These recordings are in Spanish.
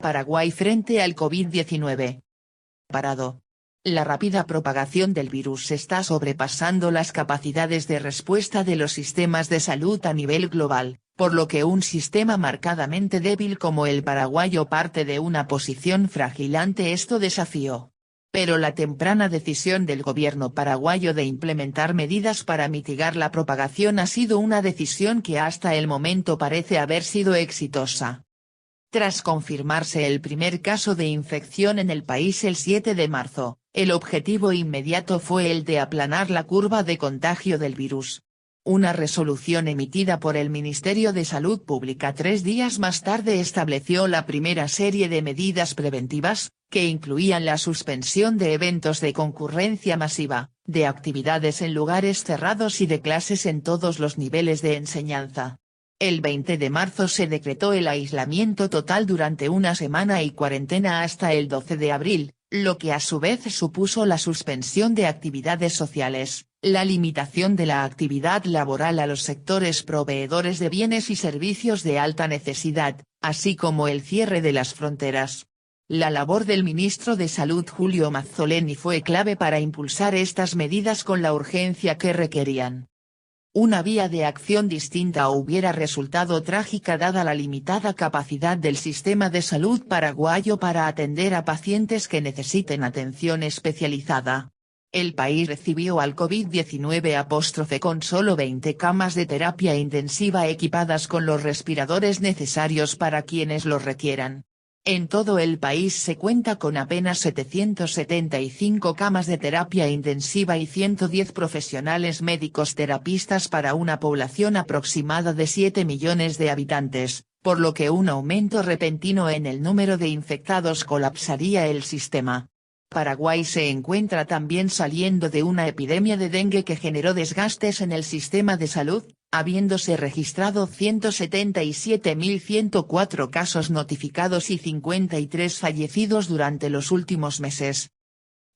Paraguay frente al COVID-19. Parado. La rápida propagación del virus está sobrepasando las capacidades de respuesta de los sistemas de salud a nivel global, por lo que un sistema marcadamente débil como el paraguayo parte de una posición frágil ante este desafío. Pero la temprana decisión del gobierno paraguayo de implementar medidas para mitigar la propagación ha sido una decisión que hasta el momento parece haber sido exitosa. Tras confirmarse el primer caso de infección en el país el 7 de marzo, el objetivo inmediato fue el de aplanar la curva de contagio del virus. Una resolución emitida por el Ministerio de Salud Pública 3 días más tarde estableció la primera serie de medidas preventivas, que incluían la suspensión de eventos de concurrencia masiva, de actividades en lugares cerrados y de clases en todos los niveles de enseñanza. El 20 de marzo se decretó el aislamiento total durante una semana y cuarentena hasta el 12 de abril, lo que a su vez supuso la suspensión de actividades sociales, la limitación de la actividad laboral a los sectores proveedores de bienes y servicios de alta necesidad, así como el cierre de las fronteras. La labor del ministro de Salud Julio Mazzoleni fue clave para impulsar estas medidas con la urgencia que requerían. Una vía de acción distinta hubiera resultado trágica dada la limitada capacidad del sistema de salud paraguayo para atender a pacientes que necesiten atención especializada. El país recibió al COVID-19 con solo 20 camas de terapia intensiva equipadas con los respiradores necesarios para quienes los requieran. En todo el país se cuenta con apenas 775 camas de terapia intensiva y 110 profesionales médicos terapistas para una población aproximada de 7 millones de habitantes, por lo que un aumento repentino en el número de infectados colapsaría el sistema. Paraguay se encuentra también saliendo de una epidemia de dengue que generó desgastes en el sistema de salud, habiéndose registrado 177.104 casos notificados y 53 fallecidos durante los últimos meses.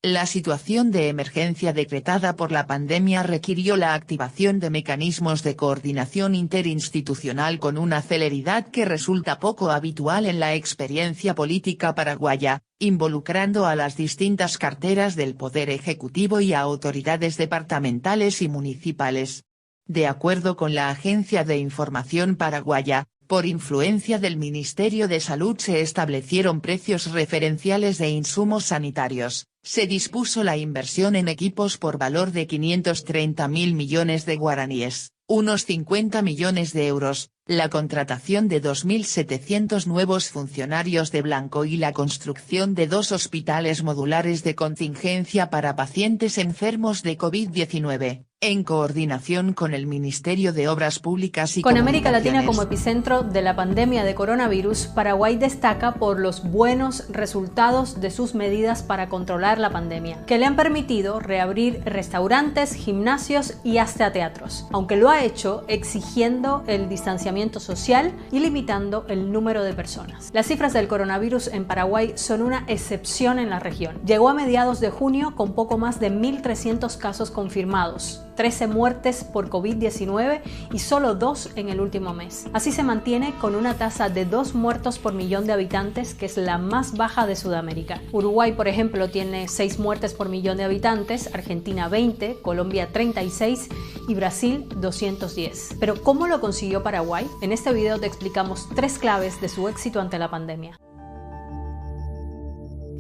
La situación de emergencia decretada por la pandemia requirió la activación de mecanismos de coordinación interinstitucional con una celeridad que resulta poco habitual en la experiencia política paraguaya, involucrando a las distintas carteras del Poder Ejecutivo y a autoridades departamentales y municipales. De acuerdo con la Agencia de Información Paraguaya, por influencia del Ministerio de Salud se establecieron precios referenciales de insumos sanitarios, se dispuso la inversión en equipos por valor de 530.000 millones de guaraníes, unos 50 millones de euros, la contratación de 2.700 nuevos funcionarios de blanco y la construcción de 2 hospitales modulares de contingencia para pacientes enfermos de COVID-19, en coordinación con el Ministerio de Obras Públicas y Con América Latina como epicentro de la pandemia de coronavirus, Paraguay destaca por los buenos resultados de sus medidas para controlar la pandemia, que le han permitido reabrir restaurantes, gimnasios y hasta teatros, aunque lo ha hecho exigiendo el distanciamiento social y limitando el número de personas. Las cifras del coronavirus en Paraguay son una excepción en la región. Llegó a mediados de junio con poco más de 1.300 casos confirmados, 13 muertes por COVID-19 y solo 2 en el último mes. Así se mantiene con una tasa de 2 muertos por millón de habitantes, que es la más baja de Sudamérica. Uruguay, por ejemplo, tiene 6 muertes por millón de habitantes, Argentina 20, Colombia 36 y Brasil 210. Pero ¿cómo lo consiguió Paraguay? En este video te explicamos 3 claves de su éxito ante la pandemia.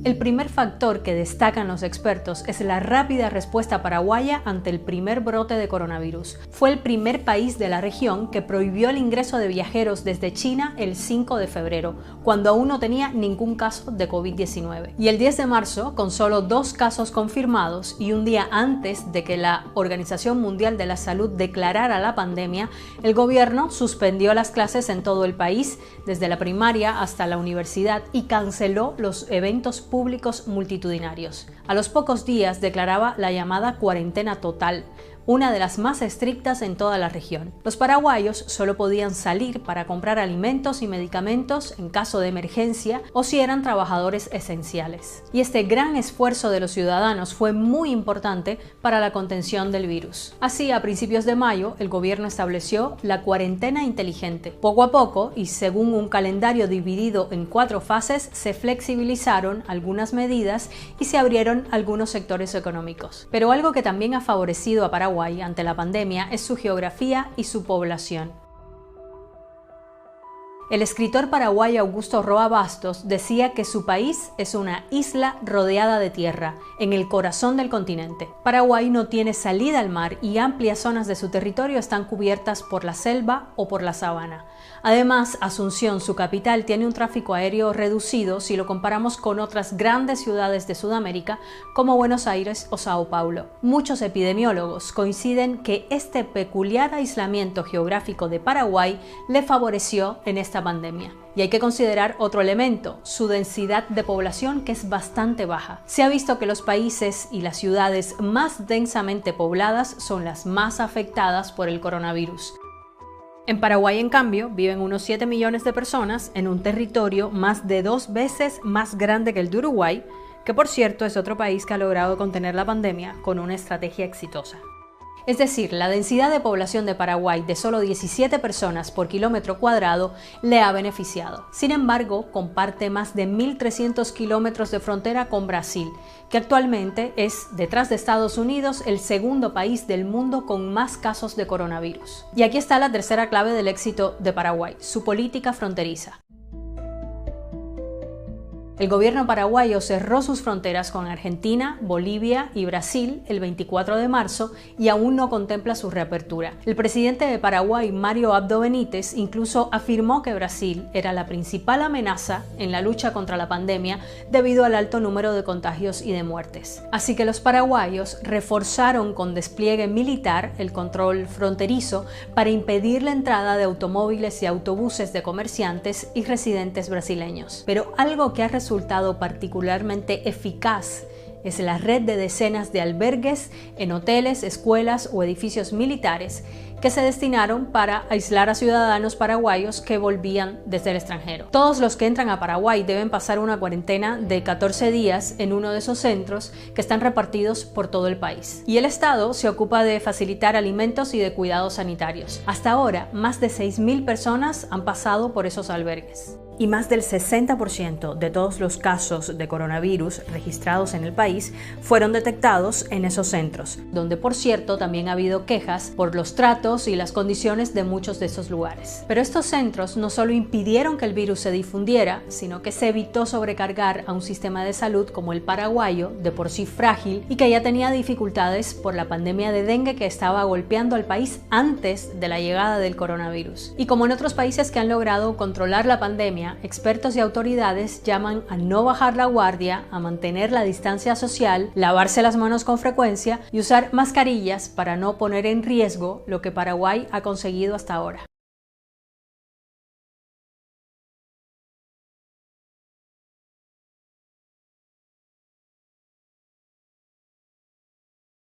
El primer factor que destacan los expertos es la rápida respuesta paraguaya ante el primer brote de coronavirus. Fue el primer país de la región que prohibió el ingreso de viajeros desde China el 5 de febrero, cuando aún no tenía ningún caso de COVID-19. Y el 10 de marzo, con solo 2 casos confirmados y un día antes de que la Organización Mundial de la Salud declarara la pandemia, el gobierno suspendió las clases en todo el país, desde la primaria hasta la universidad, y canceló los eventos públicos multitudinarios. A los pocos días declaraba la llamada cuarentena total, una de las más estrictas en toda la región. Los paraguayos solo podían salir para comprar alimentos y medicamentos en caso de emergencia o si eran trabajadores esenciales. Y este gran esfuerzo de los ciudadanos fue muy importante para la contención del virus. Así, a principios de mayo, el gobierno estableció la cuarentena inteligente. Poco a poco, y según un calendario dividido en 4 fases, se flexibilizaron algunas medidas y se abrieron algunos sectores económicos. Pero algo que también ha favorecido a Paraguay ante la pandemia es su geografía y su población. El escritor paraguayo Augusto Roa Bastos decía que su país es una isla rodeada de tierra, en el corazón del continente. Paraguay no tiene salida al mar y amplias zonas de su territorio están cubiertas por la selva o por la sabana. Además, Asunción, su capital, tiene un tráfico aéreo reducido si lo comparamos con otras grandes ciudades de Sudamérica como Buenos Aires o Sao Paulo. Muchos epidemiólogos coinciden que este peculiar aislamiento geográfico de Paraguay le favoreció en esta pandemia. Y hay que considerar otro elemento, su densidad de población, que es bastante baja. Se ha visto que los países y las ciudades más densamente pobladas son las más afectadas por el coronavirus. En Paraguay, en cambio, viven unos 7 millones de personas en un territorio más de 2 veces más grande que el de Uruguay, que por cierto es otro país que ha logrado contener la pandemia con una estrategia exitosa. Es decir, la densidad de población de Paraguay de solo 17 personas por kilómetro cuadrado le ha beneficiado. Sin embargo, comparte más de 1.300 kilómetros de frontera con Brasil, que actualmente es, detrás de Estados Unidos, el segundo país del mundo con más casos de coronavirus. Y aquí está la tercera clave del éxito de Paraguay, su política fronteriza. El gobierno paraguayo cerró sus fronteras con Argentina, Bolivia y Brasil el 24 de marzo y aún no contempla su reapertura. El presidente de Paraguay, Mario Abdo Benítez, incluso afirmó que Brasil era la principal amenaza en la lucha contra la pandemia debido al alto número de contagios y de muertes. Así que los paraguayos reforzaron con despliegue militar el control fronterizo para impedir la entrada de automóviles y autobuses de comerciantes y residentes brasileños. Pero algo que ha resultado particularmente eficaz es la red de decenas de albergues en hoteles, escuelas o edificios militares que se destinaron para aislar a ciudadanos paraguayos que volvían desde el extranjero. Todos los que entran a Paraguay deben pasar una cuarentena de 14 días en uno de esos centros que están repartidos por todo el país. Y el Estado se ocupa de facilitar alimentos y de cuidados sanitarios. Hasta ahora, más de 6.000 personas han pasado por esos albergues. Y más del 60% de todos los casos de coronavirus registrados en el país fueron detectados en esos centros, donde por cierto también ha habido quejas por los tratos y las condiciones de muchos de esos lugares. Pero estos centros no solo impidieron que el virus se difundiera, sino que se evitó sobrecargar a un sistema de salud como el paraguayo, de por sí frágil y que ya tenía dificultades por la pandemia de dengue que estaba golpeando al país antes de la llegada del coronavirus. Y como en otros países que han logrado controlar la pandemia, expertos y autoridades llaman a no bajar la guardia, a mantener la distancia social, lavarse las manos con frecuencia y usar mascarillas para no poner en riesgo lo que Paraguay ha conseguido hasta ahora.